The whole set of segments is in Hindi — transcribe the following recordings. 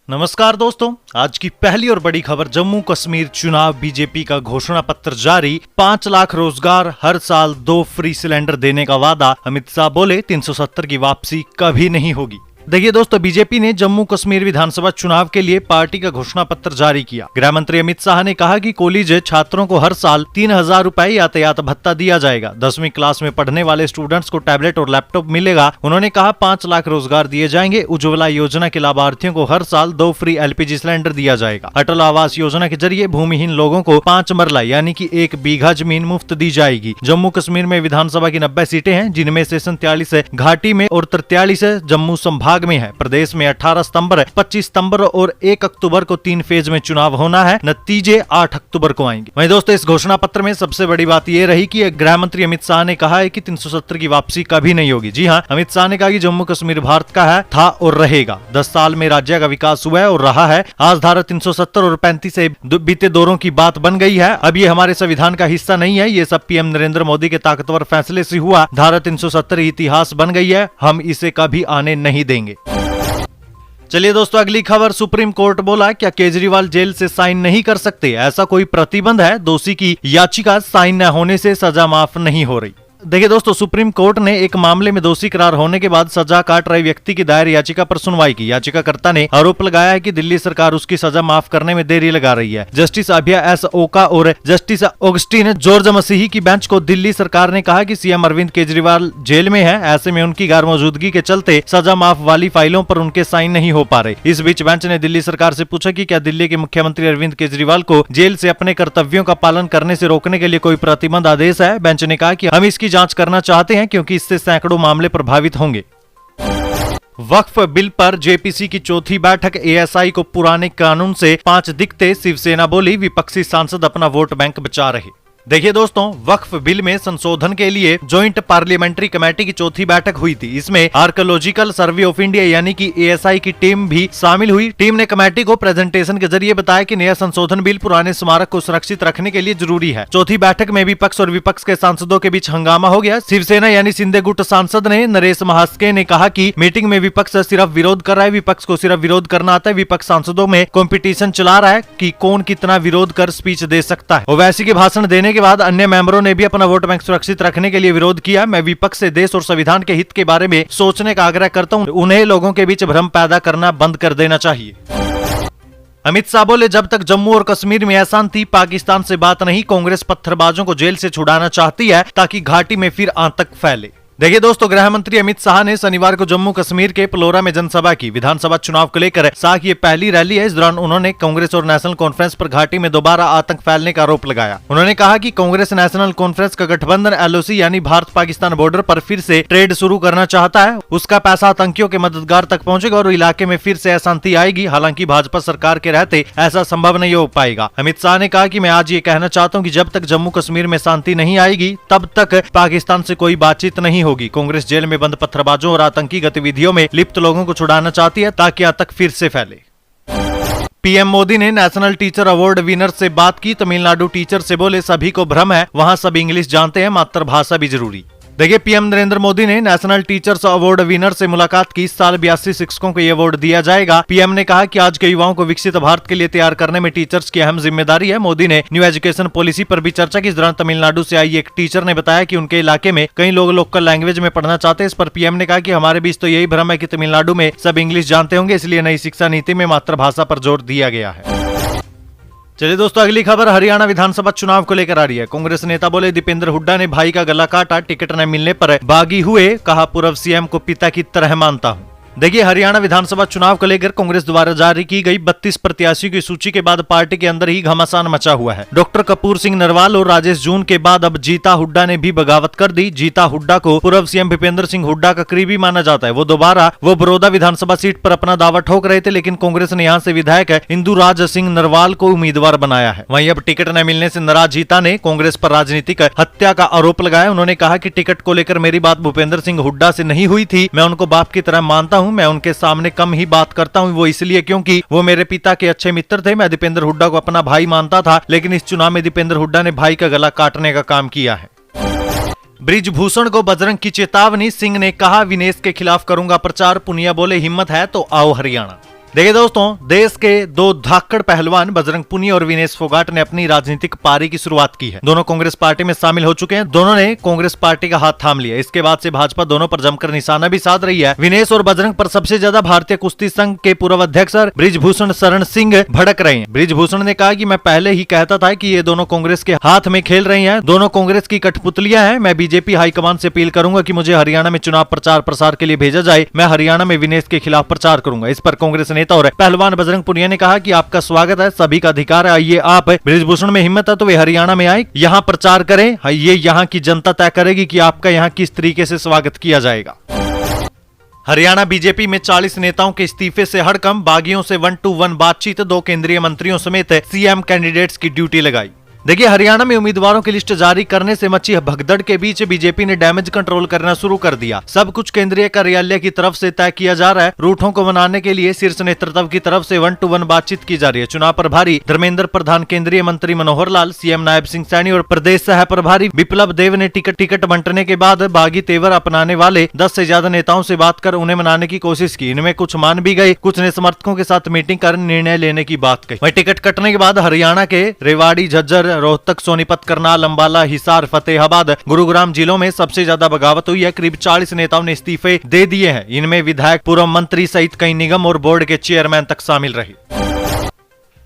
नमस्कार दोस्तों, आज की पहली और बड़ी खबर। जम्मू कश्मीर चुनाव, बीजेपी का घोषणा पत्र जारी। 5 लाख रोजगार, हर साल 2 फ्री सिलेंडर देने का वादा। अमित शाह बोले 370 की वापसी कभी नहीं होगी। देखिए दोस्तों, बीजेपी ने जम्मू कश्मीर विधानसभा चुनाव के लिए पार्टी का घोषणा पत्र जारी किया। गृह मंत्री अमित शाह ने कहा कि कॉलेज छात्रों को हर साल 3000 रुपए यातायात भत्ता दिया जाएगा। 10वीं क्लास में पढ़ने वाले स्टूडेंट्स को टैबलेट और लैपटॉप मिलेगा। उन्होंने कहा 5 लाख रोजगार दिए जाएंगे। उज्ज्वला योजना के लाभार्थियों को हर साल 2 फ्री LPG सिलेंडर दिया जाएगा। अटल आवास योजना के जरिए भूमिहीन लोगों को 5 मरला यानी कि 1 बीघा जमीन मुफ्त दी जाएगी। जम्मू कश्मीर में विधानसभा की 90 सीटें हैं, जिनमें से 47 घाटी में और 43 जम्मू संभाग में है। प्रदेश में 18 सितंबर, 25 सितंबर और 1 अक्टूबर को 3 फेज में चुनाव होना है। नतीजे 8 अक्टूबर को आएंगे। वहीं दोस्तों, इस घोषणा पत्र में सबसे बड़ी बात यह रही कि गृह मंत्री अमित शाह ने कहा है कि 370 की वापसी कभी नहीं होगी। जी हां, अमित शाह ने कहा कि जम्मू कश्मीर भारत का है, था और रहेगा। 10 साल में राज्य का विकास हुआ है और रहा है। आज धारा 370 और 35 से बीते दौरों की बात बन गई है। अब ये हमारे संविधान का हिस्सा नहीं है। ये सब PM नरेंद्र मोदी के ताकतवर फैसले से हुआ। धारा 370 इतिहास बन गई है, हम इसे कभी आने नहीं देंगे। चलिए दोस्तों, अगली खबर। सुप्रीम कोर्ट बोला, क्या केजरीवाल जेल से साइन नहीं कर सकते? ऐसा कोई प्रतिबंध है? दोषी की याचिका साइन न होने से सजा माफ नहीं हो रही। देखिए दोस्तों, सुप्रीम कोर्ट ने एक मामले में दोषी करार होने के बाद सजा काट रहे व्यक्ति की दायर याचिका पर सुनवाई की। याचिकाकर्ता ने आरोप लगाया है कि दिल्ली सरकार उसकी सजा माफ करने में देरी लगा रही है। जस्टिस अभय S. ओका और जस्टिस ऑगस्टिन जॉर्ज मसीही की बेंच को दिल्ली सरकार ने कहा कि CM अरविंद केजरीवाल जेल में है। ऐसे में उनकी गैर मौजूदगी के चलते सजा माफ वाली फाइलों पर उनके साइन नहीं हो पा रहे। इस बीच बेंच ने दिल्ली सरकार से पूछा कि क्या दिल्ली के मुख्यमंत्री अरविंद केजरीवाल को जेल से अपने कर्तव्यों का पालन करने से रोकने के लिए कोई प्रतिबंध आदेश है। बेंच ने कहा कि हम इसकी जांच करना चाहते हैं, क्योंकि इससे सैकड़ों मामले प्रभावित होंगे। वक्फ बिल पर JPC की चौथी बैठक। ASI को पुराने कानून से 5 दिक्कतें, शिवसेना बोली। विपक्षी सांसद अपना वोट बैंक बचा रहे। देखिए दोस्तों, वक्फ बिल में संशोधन के लिए ज्वाइंट पार्लियामेंट्री कमेटी की चौथी बैठक हुई थी। इसमें आर्कियोलॉजिकल सर्वे ऑफ इंडिया यानी कि ASI की टीम भी शामिल हुई। टीम ने कमेटी को प्रेजेंटेशन के जरिए बताया कि नया संशोधन बिल पुराने स्मारक को सुरक्षित रखने के लिए जरूरी है। चौथी बैठक में विपक्ष और विपक्ष के सांसदों के बीच हंगामा हो गया। शिवसेना यानी शिंदे गुट सांसद ने नरेश महास्के ने कहा कि मीटिंग में विपक्ष सिर्फ विरोध कर रहा है, विपक्ष को सिर्फ विरोध करना आता है। विपक्ष सांसदों में कंपटीशन चला रहा है कि कौन कितना विरोध कर स्पीच दे सकता है। ओवैसी के भाषण देने के बाद अन्य मेंबरों ने भी अपना वोट बैंक सुरक्षित रखने के लिए विरोध किया। मैं विपक्ष से देश और संविधान के हित के बारे में सोचने का आग्रह करता हूं। उन्हें लोगों के बीच भ्रम पैदा करना बंद कर देना चाहिए। अमित शाह बोले, जब तक जम्मू और कश्मीर में अशांति, पाकिस्तान से बात नहीं। कांग्रेस पत्थरबाजों को जेल से छुड़ाना चाहती है ताकि घाटी में फिर आतंक फैले। देखिए दोस्तों, गृह मंत्री अमित शाह ने शनिवार को जम्मू कश्मीर के पलोरा में जनसभा की। विधानसभा चुनाव को लेकर शाह की ये पहली रैली है। इस दौरान उन्होंने कांग्रेस और नेशनल कॉन्फ्रेंस पर घाटी में दोबारा आतंक फैलने का आरोप लगाया। उन्होंने कहा कि कांग्रेस नेशनल कॉन्फ्रेंस का गठबंधन LOC यानी भारत पाकिस्तान बॉर्डर पर फिर से ट्रेड शुरू करना चाहता है। उसका पैसा आतंकियों के मददगार तक पहुंचेगा और इलाके में फिर से अशांति आएगी। हालांकि भाजपा सरकार के रहते ऐसा संभव नहीं हो पाएगा। अमित शाह ने कहा कि मैं आज ये कहना चाहता हूँ कि जब तक जम्मू कश्मीर में शांति नहीं आएगी, तब तक पाकिस्तान से कोई बातचीत नहीं होगी। कांग्रेस जेल में बंद पत्थरबाजों और आतंकी गतिविधियों में लिप्त लोगों को छुड़ाना चाहती है ताकि आतंक फिर से फैले। PM मोदी ने नेशनल टीचर अवार्ड विनर से बात की। तमिलनाडु टीचर से बोले, सभी को भ्रम है, वहां सब इंग्लिश जानते हैं, मातृभाषा भी जरूरी। देखिए, PM नरेंद्र मोदी ने नेशनल टीचर्स अवार्ड विनर से मुलाकात की। इस साल 82 शिक्षकों को ये अवार्ड दिया जाएगा। PM ने कहा कि आज के युवाओं को विकसित भारत के लिए तैयार करने में टीचर्स की अहम जिम्मेदारी है। मोदी ने न्यू एजुकेशन पॉलिसी पर भी चर्चा की। इस दौरान तमिलनाडु से आई एक टीचर ने बताया कि उनके इलाके में कई लोग लोकल लैंग्वेज में पढ़ना चाहते हैं। इस पर PM ने कहा कि हमारे बीच तो यही भ्रम है कि तमिलनाडु में सब इंग्लिश जानते होंगे, इसलिए नई शिक्षा नीति में मातृभाषा पर जोर दिया गया है। चलिए दोस्तों, अगली खबर हरियाणा विधानसभा चुनाव को लेकर आ रही है। कांग्रेस नेता बोले, दीपेंद्र हुड्डा ने भाई का गला काटा, टिकट न मिलने पर बागी हुए। कहा, पूर्व CM को पिता की तरह मानता हूं। देखिए, हरियाणा विधानसभा चुनाव को लेकर कांग्रेस द्वारा जारी की गई 32 प्रत्याशियों की सूची के बाद पार्टी के अंदर ही घमासान मचा हुआ है। डॉक्टर कपूर सिंह नरवाल और राजेश जून के बाद अब जीता हुड्डा ने भी बगावत कर दी। जीता हुड्डा को पूर्व CM भूपेंद्र सिंह हुड्डा का करीबी माना जाता है। वो बड़ौदा विधानसभा सीट पर अपना दावा ठोक रहे थे, लेकिन कांग्रेस ने यहाँ से विधायक इंदुराज सिंह नरवाल को उम्मीदवार बनाया है। वहीं अब टिकट न मिलने से नाराज जीता ने कांग्रेस पर राजनीतिक हत्या का आरोप लगाया। उन्होंने कहा कि टिकट को लेकर मेरी बात भूपेंद्र सिंह हुड्डा से नहीं हुई थी। मैं उनको बाप की तरह मानता हूँ। मैं उनके सामने कम ही बात करता हूं, वो इसलिए क्योंकि वो मेरे पिता के अच्छे मित्र थे। मैं दीपेंद्र हुड्डा को अपना भाई मानता था, लेकिन इस चुनाव में दीपेंद्र हुड्डा ने भाई का गला काटने का काम किया है। बृजभूषण को बजरंग की चेतावनी। सिंह ने कहा, विनेश के खिलाफ करूंगा प्रचार। पुनिया बोले, हिम्मत है तो आओ हरियाणा। देखिए दोस्तों, देश के दो धाकड़ पहलवान बजरंग पुनिया और विनेश फोगाट ने अपनी राजनीतिक पारी की शुरुआत की है। दोनों कांग्रेस पार्टी में शामिल हो चुके हैं। दोनों ने कांग्रेस पार्टी का हाथ थाम लिया। इसके बाद से भाजपा दोनों पर जमकर निशाना भी साध रही है। विनेश और बजरंग पर सबसे ज्यादा भारतीय कुश्ती संघ के पूर्व अध्यक्ष बृजभूषण शरण सिंह भड़क रहे हैं। बृजभूषण ने कहा कि मैं पहले ही कहता था कि ये दोनों कांग्रेस के हाथ में खेल रही हैं। दोनों कांग्रेस की कठपुतलियां हैं। मैं बीजेपी हाईकमान से अपील करूंगा कि मुझे हरियाणा में चुनाव प्रचार प्रसार के लिए भेजा जाए। मैं हरियाणा में विनेश के खिलाफ प्रचार करूंगा। इस पर कांग्रेस नेता और पहलवान बजरंग पुनिया ने कहा कि आपका स्वागत है, सभी का अधिकार है। आइए, आप बृजभूषण में हिम्मत है तो वे हरियाणा में आए, यहाँ प्रचार करें। ये यहाँ की जनता तय करेगी कि आपका यहाँ किस तरीके से स्वागत किया जाएगा। हरियाणा बीजेपी में 40 नेताओं के इस्तीफे से हड़कंप, बागियों से 1-to-1 बातचीत, 2 केंद्रीय मंत्रियों समेत सीएम कैंडिडेट्स की ड्यूटी लगाई। देखिए, हरियाणा में उम्मीदवारों की लिस्ट जारी करने से मची भगदड़ के बीच बीजेपी ने डैमेज कंट्रोल करना शुरू कर दिया। सब कुछ केंद्रीय कार्यालय की तरफ से तय किया जा रहा है। रूठों को बनाने के लिए शीर्ष नेतृत्व की तरफ से 1-to-1 बातचीत की जा रही है। चुनाव प्रभारी धर्मेंद्र प्रधान, केंद्रीय मंत्री मनोहर लाल, सीएम नायब सिंह सैनी और प्रदेश सह प्रभारी विप्लव देव ने टिकट बंटने के बाद बागी तेवर अपनाने वाले 10 से ज्यादा नेताओं से बात कर उन्हें मनाने की कोशिश की। इनमें कुछ मान भी गए, कुछ ने समर्थकों के साथ मीटिंग कर निर्णय लेने की बात कही। वहीं टिकट कटने के बाद हरियाणा के रेवाड़ी, झज्जर, रोहतक, सोनीपत, करनाल, अंबाला, हिसार, फतेहाबाद, गुरुग्राम जिलों में सबसे ज्यादा बगावत हुई है। करीब 40 नेताओं ने इस्तीफे दे दिए हैं। इनमें विधायक, पूर्व मंत्री सहित कई निगम और बोर्ड के चेयरमैन तक शामिल रहे।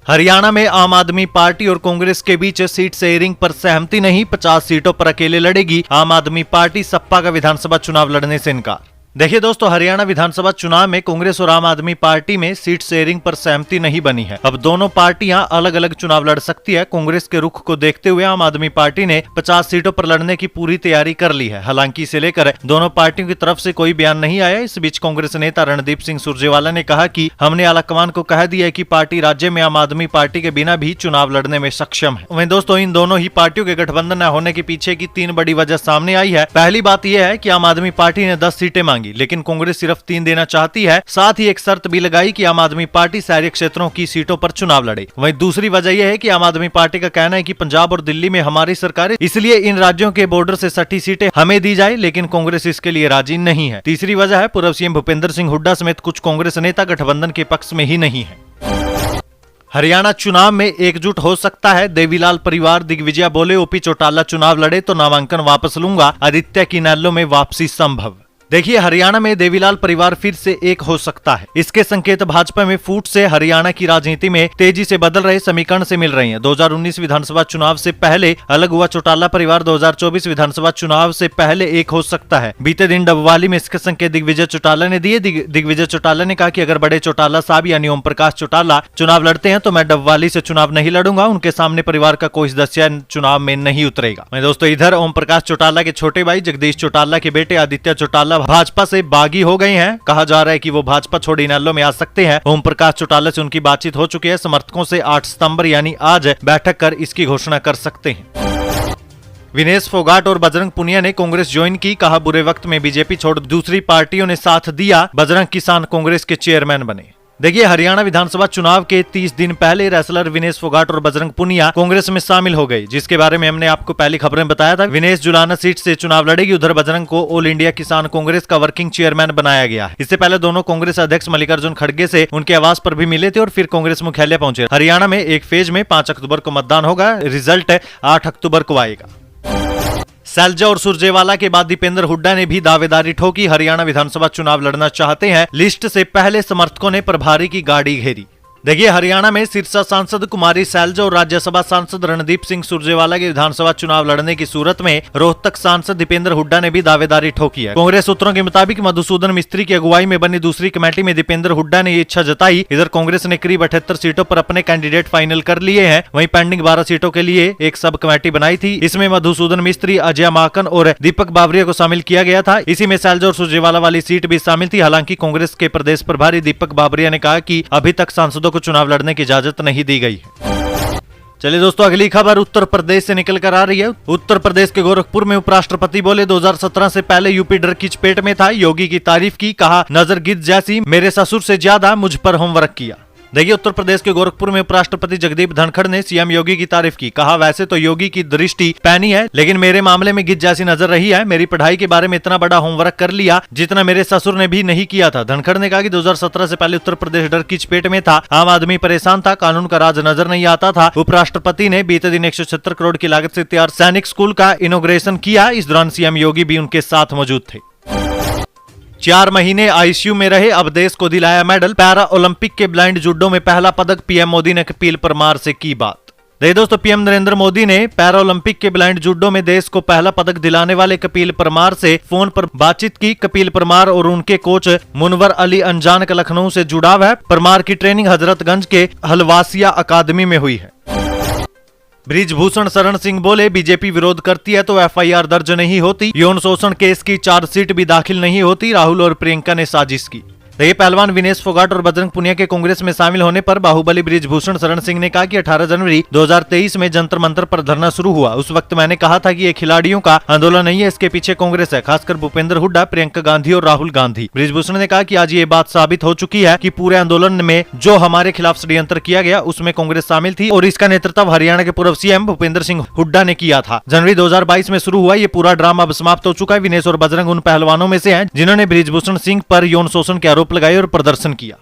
हरियाणा में आम आदमी पार्टी और कांग्रेस के बीच सीट शेयरिंग पर सहमति नहीं। 50 सीटों पर अकेले लड़ेगी आम आदमी पार्टी। सपा का विधानसभा चुनाव लड़ने से इनकार। देखिए दोस्तों, हरियाणा विधानसभा चुनाव में कांग्रेस और आम आदमी पार्टी में सीट शेयरिंग पर सहमति नहीं बनी है। अब दोनों पार्टियां अलग अलग चुनाव लड़ सकती है। कांग्रेस के रुख को देखते हुए आम आदमी पार्टी ने 50 सीटों पर लड़ने की पूरी तैयारी कर ली है। हालांकि इसे लेकर दोनों पार्टियों की तरफ से कोई बयान नहीं आया। इस बीच कांग्रेस नेता रणदीप सिंह सुरजेवाला ने कहा कि हमने आलाकमान को कह दिया है कि पार्टी राज्य में आम आदमी पार्टी के बिना भी चुनाव लड़ने में सक्षम है। वहीं दोस्तों, इन दोनों ही पार्टियों के गठबंधन न होने के पीछे की 3 बड़ी वजह सामने आई है। पहली बात यह है कि आम आदमी पार्टी ने 10 सीटें मांगी, लेकिन कांग्रेस सिर्फ 3 देना चाहती है। साथ ही एक शर्त भी लगाई कि आम आदमी पार्टी शहरी क्षेत्रों की सीटों पर चुनाव लड़े। वहीं दूसरी वजह यह है कि आम आदमी पार्टी का कहना है कि पंजाब और दिल्ली में हमारी सरकार है, इसलिए इन राज्यों के बॉर्डर से सटी सीटें हमें दी जाए, लेकिन कांग्रेस इसके लिए राजी नहीं है। तीसरी वजह है पूर्व सीएम भूपेंद्र सिंह हुड्डा समेत कुछ कांग्रेस नेता गठबंधन के पक्ष में ही नहीं है। हरियाणा चुनाव में एकजुट हो सकता है देवीलाल परिवार। दिग्विजय बोले, ओपी चौटाला चुनाव लड़े तो नामांकन वापस लूंगा। आदित्य किनेलो में वापसी संभव। देखिए, हरियाणा में देवीलाल परिवार फिर से एक हो सकता है। इसके संकेत भाजपा में फूट से हरियाणा की राजनीति में तेजी से बदल रहे समीकरण से मिल रही हैं। 2019 विधानसभा चुनाव से पहले अलग हुआ चौटाला परिवार 2024 विधानसभा चुनाव से पहले एक हो सकता है। बीते दिन डबवाली में इसके संकेत दिग्विजय चौटाला ने दिए। दिग्विजय चौटाला ने कहा कि अगर बड़े चौटाला साहब यानी ओम प्रकाश चौटाला चुनाव लड़ते हैं तो मैं डबवाली से चुनाव नहीं लड़ूंगा। उनके सामने परिवार का कोई सदस्य चुनाव में नहीं उतरेगा। मैं दोस्तों, इधर ओम प्रकाश चौटाला के छोटे भाई जगदीश चौटाला के बेटे आदित्य चौटाला भाजपा से बागी हो गए हैं। कहा जा रहा है कि वो भाजपा छोड़ इनेलो में आ सकते हैं। ओम प्रकाश चौटाला से उनकी बातचीत हो चुकी है। समर्थकों से 8 सितंबर यानी आज बैठक कर इसकी घोषणा कर सकते हैं। विनेश फोगाट और बजरंग पुनिया ने कांग्रेस ज्वाइन की। कहा, बुरे वक्त में बीजेपी छोड़ दूसरी पार्टियों ने साथ दिया। बजरंग किसान कांग्रेस के चेयरमैन बने। देखिए, हरियाणा विधानसभा चुनाव के 30 दिन पहले रेसलर विनेश फोगाट और बजरंग पुनिया कांग्रेस में शामिल हो गए, जिसके बारे में हमने आपको पहली खबरें बताया था। विनेश जुलाना सीट से चुनाव लड़ेगी। उधर बजरंग को ऑल इंडिया किसान कांग्रेस का वर्किंग चेयरमैन बनाया गया है। इससे पहले दोनों कांग्रेस अध्यक्ष मल्लिकार्जुन खड़गे से उनके आवास पर भी मिले थे और फिर कांग्रेस मुख्यालय पहुंचे। हरियाणा में एक फेज में 5 अक्टूबर को मतदान होगा। रिजल्ट 8 अक्टूबर को आएगा। सैलजा और सुरजेवाला के बाद दीपेंद्र हुड्डा ने भी दावेदारी ठोकी। हरियाणा विधानसभा चुनाव लड़ना चाहते हैं। लिस्ट से पहले समर्थकों ने प्रभारी की गाड़ी घेरी। देखिए, हरियाणा में सिरसा सांसद कुमारी सैलजा और राज्यसभा सांसद रणदीप सिंह सुरजेवाला के विधानसभा चुनाव लड़ने की सूरत में रोहतक सांसद दीपेंद्र हुड्डा ने भी दावेदारी ठोकी है। कांग्रेस सूत्रों के मुताबिक मधुसूदन मिस्त्री की अगुवाई में बनी दूसरी कमेटी में दीपेंद्र हुड्डा ने ये इच्छा जताई। इधर कांग्रेस ने करीब 78 सीटों पर अपने कैंडिडेट फाइनल कर लिए हैं। वहीं पेंडिंग 12 सीटों के लिए एक सब कमेटी बनाई थी। इसमें मधुसूदन मिस्त्री, अजय माकन और दीपक बाबरिया को शामिल किया गया था। इसी में सैलजा और सुरजेवाला वाली सीट भी शामिल थी। हालांकि कांग्रेस के प्रदेश प्रभारी दीपक बाबरिया ने कहा कि अभी तक सांसदों को चुनाव लड़ने की इजाजत नहीं दी गई है। चलिए दोस्तों, अगली खबर उत्तर प्रदेश से निकल कर आ रही है। उत्तर प्रदेश के गोरखपुर में उपराष्ट्रपति बोले, 2017 से पहले यूपी डर की चपेट में था। योगी की तारीफ की। कहा, नजर गिद्ध जैसी, मेरे ससुर से ज्यादा मुझ पर होमवर्क किया। देखिए, उत्तर प्रदेश के गोरखपुर में उपराष्ट्रपति जगदीप धनखड़ ने सीएम योगी की तारीफ की। कहा, वैसे तो योगी की दृष्टि पैनी है, लेकिन मेरे मामले में गिद्ध जैसी नजर रही है। मेरी पढ़ाई के बारे में इतना बड़ा होमवर्क कर लिया जितना मेरे ससुर ने भी नहीं किया था। धनखड़ ने कहा कि 2017 से पहले उत्तर प्रदेश डर की चपेट में था। आम आदमी परेशान था, कानून का राज नजर नहीं आता था। उपराष्ट्रपति ने बीते दिन 176 करोड़ की लागत से तैयार सैनिक स्कूल का इनॉग्रेशन किया। इस दौरान सीएम योगी भी उनके साथ मौजूद थे। 4 महीने आईसीयू में रहे, अब देश को दिलाया मेडल। पैरा ओलंपिक के ब्लाइंड जूडो में पहला पदक। पीएम मोदी ने कपिल परमार से की बात। देखिए दोस्तों, पीएम नरेंद्र मोदी ने पैरा ओलंपिक के ब्लाइंड जूडो में देश को पहला पदक दिलाने वाले कपिल परमार से फोन पर बातचीत की। कपिल परमार और उनके कोच मुनवर अली अंजान का लखनऊ से जुड़ाव है। परमार की ट्रेनिंग हजरतगंज के हलवासिया अकादमी में हुई है। बृजभूषण शरण सिंह बोले, बीजेपी विरोध करती है तो एफआईआर दर्ज नहीं होती। यौन शोषण केस की चार्जशीट भी दाखिल नहीं होती। राहुल और प्रियंका ने साजिश की। देखिए, पहलवान विनेश फोगाट और बजरंग पुनिया के कांग्रेस में शामिल होने पर बाहुबली बृजभूषण शरण सिंह ने कहा कि 18 जनवरी 2023 में जंतर मंतर पर धरना शुरू हुआ। उस वक्त मैंने कहा था कि ये खिलाड़ियों का आंदोलन नहीं है, इसके पीछे कांग्रेस है, खासकर भूपेंद्र हुड्डा, प्रियंका गांधी और राहुल गांधी। बृजभूषण ने कहा कि आज ये बात साबित हो चुकी है कि पूरे आंदोलन में जो हमारे खिलाफ षड्यंत्र किया गया उसमें कांग्रेस शामिल थी और इसका नेतृत्व हरियाणा के पूर्व सीएम भूपेंद्र सिंह हुड्डा ने किया था। जनवरी 2022 में शुरू हुआ ये पूरा ड्रामा अब समाप्त हो चुका है। विनेश और बजरंग उन पहलवानों में से हैं जिन्होंने बृजभूषण सिंह पर यौन शोषण के आरोप लगाए और प्रदर्शन किया।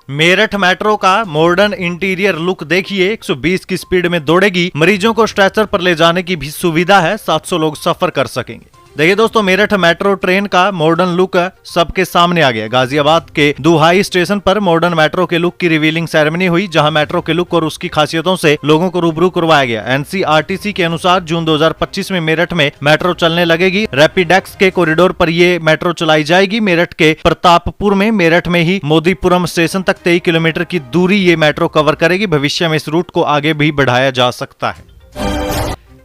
मेरठ मेट्रो का मॉडर्न इंटीरियर लुक देखिए। 120 की स्पीड में दौड़ेगी। मरीजों को स्ट्रेचर पर ले जाने की भी सुविधा है। 700 लोग सफर कर सकेंगे। देखिए दोस्तों, मेरठ मेट्रो ट्रेन का मॉडर्न लुक सबके सामने आ गया। गाजियाबाद के दुहाई स्टेशन पर मॉडर्न मेट्रो के लुक की रिवीलिंग सेरेमनी हुई, जहां मेट्रो के लुक और उसकी खासियतों से लोगों को रूबरू करवाया गया। एनसीआरटीसी के अनुसार जून 2025 में मेरठ में मेट्रो चलने लगेगी। रैपिडेक्स के कॉरिडोर पर ये मेट्रो चलाई जाएगी। मेरठ के प्रतापपुर में, मेरठ में ही मोदीपुरम स्टेशन तक 23 किलोमीटर की दूरी ये मेट्रो कवर करेगी। भविष्य में इस रूट को आगे भी बढ़ाया जा सकता है।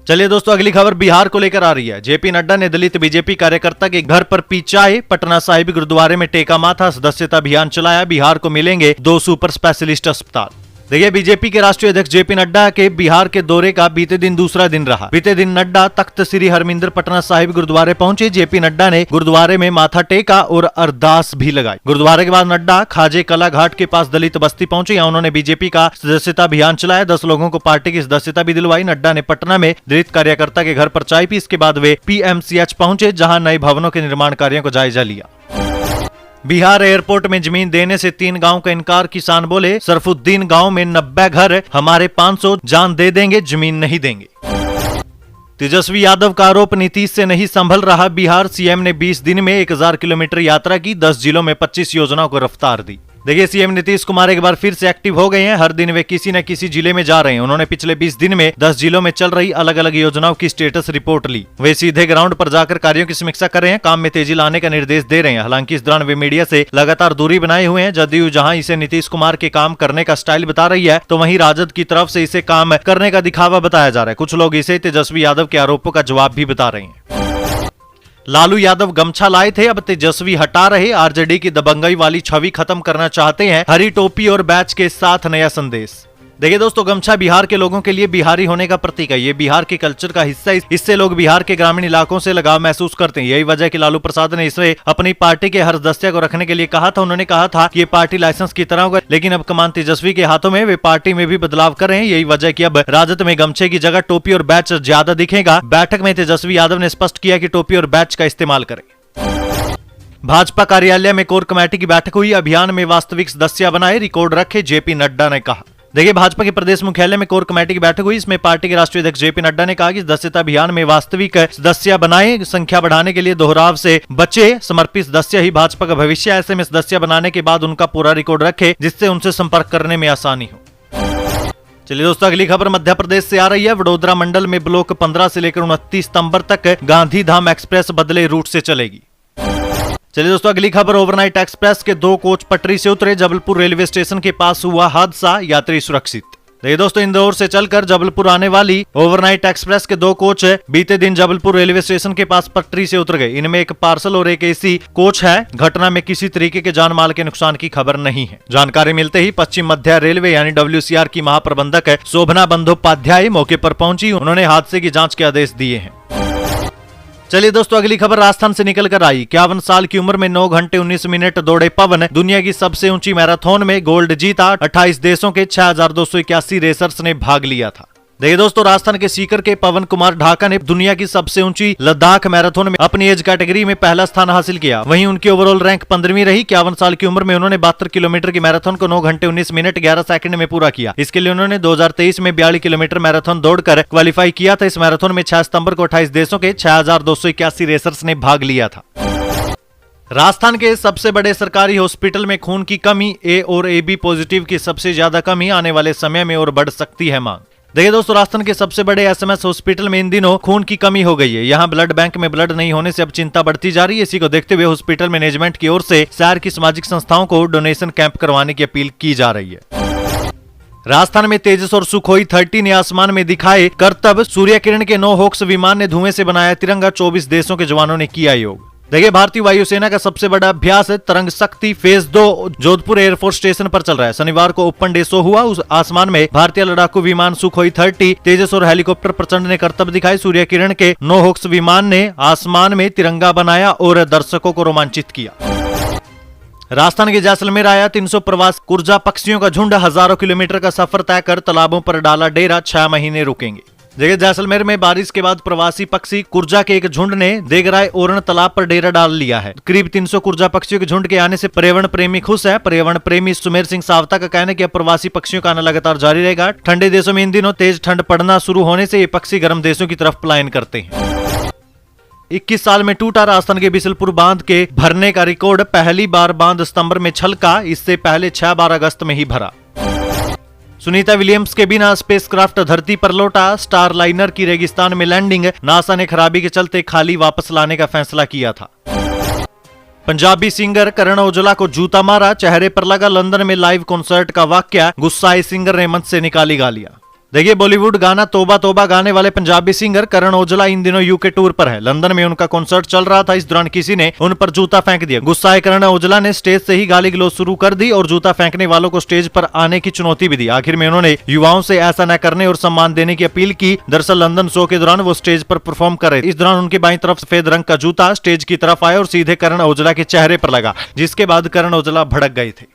चलिए दोस्तों, अगली खबर बिहार को लेकर आ रही है। जेपी नड्डा ने दलित बीजेपी कार्यकर्ता के घर पर पीचाए। पटना साहिब गुरुद्वारे में टेका माथा, सदस्यता अभियान चलाया। बिहार को मिलेंगे 2 सुपर स्पेशलिस्ट अस्पताल। देखिए, बीजेपी के राष्ट्रीय अध्यक्ष जेपी नड्डा के बिहार के दौरे का बीते दिन दूसरा दिन रहा। बीते दिन नड्डा तख्त श्री हरमिंदर पटना साहिब गुरुद्वारे पहुंचे। जेपी नड्डा ने गुरुद्वारे में माथा टेका और अरदास भी लगाई। गुरुद्वारे के बाद नड्डा खाजे कला घाट के पास दलित बस्ती पहुंचे। यहाँ उन्होंने बीजेपी का सदस्यता अभियान चलाया। 10 लोगों को पार्टी की सदस्यता भी दिलवाई। नड्डा ने पटना में दलित कार्यकर्ता के घर पर चाय पी। इसके बाद वे पीएमसीएच पहुंचे, जहाँ नए भवनों के निर्माण कार्यों को जायजा लिया। बिहार एयरपोर्ट में जमीन देने से 3 गांव का इनकार। किसान बोले, सरफुद्दीन गांव में 90 घर, हमारे 500 जान दे देंगे, जमीन नहीं देंगे। तेजस्वी यादव का आरोप, नीतीश से नहीं संभल रहा बिहार। सीएम ने 20 दिन में 1000 किलोमीटर यात्रा की। 10 जिलों में 25 योजनाओं को रफ्तार दी। देखिए, सीएम नीतीश कुमार एक बार फिर से एक्टिव हो गए हैं। हर दिन वे किसी न किसी जिले में जा रहे हैं। उन्होंने पिछले 20 दिन में 10 जिलों में चल रही अलग अलग योजनाओं की स्टेटस रिपोर्ट ली। वे सीधे ग्राउंड पर जाकर कार्यों की समीक्षा कर रहे हैं, काम में तेजी लाने का निर्देश दे रहे हैं। हालांकि इस दौरान वे मीडिया से लगातार दूरी बनाए हुए हैं। जदयू जहां इसे नीतीश कुमार के काम करने का स्टाइल बता रही है, तो वहीं राजद की तरफ से इसे काम करने का दिखावा बताया जा रहा है। कुछ लोग इसे तेजस्वी यादव के आरोपों का जवाब भी बता रहे हैं। लालू यादव गमछा लाए थे, अब तेजस्वी हटा रहे। आरजेडी की दबंगई वाली छवि खत्म करना चाहते हैं। हरी टोपी और बैच के साथ नया संदेश। देखिए दोस्तों, गमछा बिहार के लोगों के लिए बिहारी होने का प्रतीक है। ये बिहार के कल्चर का हिस्सा है। इससे लोग बिहार के ग्रामीण इलाकों से लगाव महसूस करते हैं। यही वजह कि लालू प्रसाद ने इसे अपनी पार्टी के हर सदस्य को रखने के लिए कहा था। उन्होंने कहा था कि ये पार्टी लाइसेंस की तरह होगा, लेकिन अब कमान तेजस्वी के हाथों में। वे पार्टी में भी बदलाव कर रहे हैं। यही वजह कि अब राजद में गमछे की जगह टोपी और बैच ज्यादा दिखेगा। बैठक में तेजस्वी यादव ने स्पष्ट किया कि टोपी और बैच का इस्तेमाल करें। भाजपा कार्यालय में कोर कमेटी की बैठक हुई। अभियान में वास्तविक सदस्य बनाए, रिकॉर्ड रखे, जेपी नड्डा ने कहा। देखिए, भाजपा के प्रदेश मुख्यालय में कोर कमेटी की बैठक हुई। इसमें पार्टी के राष्ट्रीय अध्यक्ष जेपी नड्डा ने कहा कि सदस्यता अभियान में वास्तविक सदस्य बनाए, संख्या बढ़ाने के लिए दोहराव से बचे। समर्पित सदस्य ही भाजपा का भविष्य है। ऐसे में सदस्य बनाने के बाद उनका पूरा रिकॉर्ड रखे, जिससे उनसे संपर्क करने में आसानी हो। चलिए दोस्तों, अगली खबर मध्य प्रदेश से आ रही है। वडोदरा मंडल में ब्लॉक 15 से लेकर 29 सितंबर तक गांधीधाम एक्सप्रेस बदले रूट से चलेगी। चलिए दोस्तों, अगली खबर, ओवरनाइट एक्सप्रेस के 2 कोच पटरी से उतरे। जबलपुर रेलवे स्टेशन के पास हुआ हादसा, यात्री सुरक्षित। देखिए दोस्तों, इंदौर से चलकर जबलपुर आने वाली ओवरनाइट एक्सप्रेस के 2 कोच बीते दिन जबलपुर रेलवे स्टेशन के पास पटरी से उतर गए। इनमें एक पार्सल और एक एसी कोच है। घटना में किसी तरीके के जान माल के नुकसान की खबर नहीं है। जानकारी मिलते ही पश्चिम मध्य रेलवे यानी WCR की महाप्रबंधक शोभना बंदोपाध्याय मौके पर पहुंची। उन्होंने हादसे की जांच के आदेश दिए हैं। चलिए दोस्तों, अगली खबर राजस्थान से निकल कर आई। 51 साल की उम्र में 9 घंटे 19 मिनट दौड़े पवन, दुनिया की सबसे ऊंची मैराथन में गोल्ड जीता। 28 देशों के 6281 रेसर्स ने भाग लिया था। देखिए दोस्तों, राजस्थान के सीकर के पवन कुमार ढाका ने दुनिया की सबसे ऊंची लद्दाख मैराथन में अपनी एज कैटेगरी में पहला स्थान हासिल किया। वहीं उनकी ओवरऑल रैंक 15वीं रही। 51 साल की उम्र में उन्होंने 72 किलोमीटर की मैराथन को 9 घंटे 19 मिनट 11 सेकंड में पूरा किया। इसके लिए उन्होंने 2023 में 42 किलोमीटर मैराथन दौड़कर क्वालिफाई किया था। इस मैराथन में 6 सितंबर को 28 देशों के 6281 रेसर्स ने भाग लिया था। राजस्थान के सबसे बड़े सरकारी हॉस्पिटल में खून की कमी, ए और AB पॉजिटिव की सबसे ज्यादा कमी, आने वाले समय में और बढ़ सकती है मांग। देखिए दोस्तों, राजस्थान के सबसे बड़े SMS हॉस्पिटल में इन दिनों खून की कमी हो गई है। यहाँ ब्लड बैंक में ब्लड नहीं होने से अब चिंता बढ़ती जा रही है। इसी को देखते हुए हॉस्पिटल मैनेजमेंट की ओर से शहर की सामाजिक संस्थाओं को डोनेशन कैंप करवाने की अपील की जा रही है। राजस्थान में तेजस और सुखोई 30 ने आसमान में दिखाए करतब। सूर्य किरण के 9 हॉक्स विमान ने धुएं से बनाया तिरंगा। 24 देशों के जवानों ने किया योग। देखिए, भारतीय वायुसेना का सबसे बड़ा अभ्यास तरंग शक्ति फेज 2 जोधपुर एयरफोर्स स्टेशन पर चल रहा है। शनिवार को ओपन डे शो हुआ। उस आसमान में भारतीय लड़ाकू विमान सुखोई 30, तेजस और हेलीकॉप्टर प्रचंड ने करतब दिखाई। सूर्य किरण के 9 हॉक्स विमान ने आसमान में तिरंगा बनाया और दर्शकों को रोमांचित किया। राजस्थान के जैसलमेर आया 300 प्रवासी कुर्जा पक्षियों का झुंड। हजारों किलोमीटर का सफर तय कर तालाबों पर डाला डेरा। 6 महीने रुकेंगे। देखिए, जैसलमेर में बारिश के बाद प्रवासी पक्षी कुर्जा के एक झुंड ने देगराय ओरण तालाब पर डेरा डाल लिया है। करीब 300 कुर्जा पक्षियों के झुंड के आने से पर्यावरण प्रेमी खुश है। पर्यावरण प्रेमी सुमेर सिंह सावता का कहना है कि अब प्रवासी पक्षियों का आना लगातार जारी रहेगा। ठंडे देशों में इन दिनों तेज ठंड पड़ना शुरू होने से ये पक्षी गर्म देशों की तरफ पलायन करते हैं। 21 साल में टूटा राजस्थान के बिसलपुर बांध के भरने का रिकॉर्ड। पहली बार बांध सितंबर में छलका। इससे पहले 6 बार अगस्त में ही भरा। सुनीता विलियम्स के बिना स्पेसक्राफ्ट धरती पर लौटा। स्टार लाइनर की रेगिस्तान में लैंडिंग। नासा ने खराबी के चलते खाली वापस लाने का फैसला किया था। पंजाबी सिंगर करण औजला को जूता मारा, चेहरे पर लगा। लंदन में लाइव कॉन्सर्ट का वाकया, गुस्साए सिंगर ने मंच से निकाली गालियां। देखिए, बॉलीवुड गाना तोबा तोबा गाने वाले पंजाबी सिंगर करण औजला इन दिनों यूके टूर पर है। लंदन में उनका कॉन्सर्ट चल रहा था। इस दौरान किसी ने उन पर जूता फेंक दिया। गुस्साए करण औजला ने स्टेज से ही गाली गलौज शुरू कर दी और जूता फेंकने वालों को स्टेज पर आने की चुनौती भी दी। आखिर में उन्होंने युवाओं से ऐसा न करने और सम्मान देने की अपील की। दरअसल लंदन शो के दौरान वो स्टेज पर परफॉर्म कर रहे थे। इस दौरान उनकी बाईं तरफ सफेद रंग का जूता स्टेज की तरफ आया और सीधे करण औजला के चेहरे पर लगा, जिसके बाद करण औजला भड़क गए थे।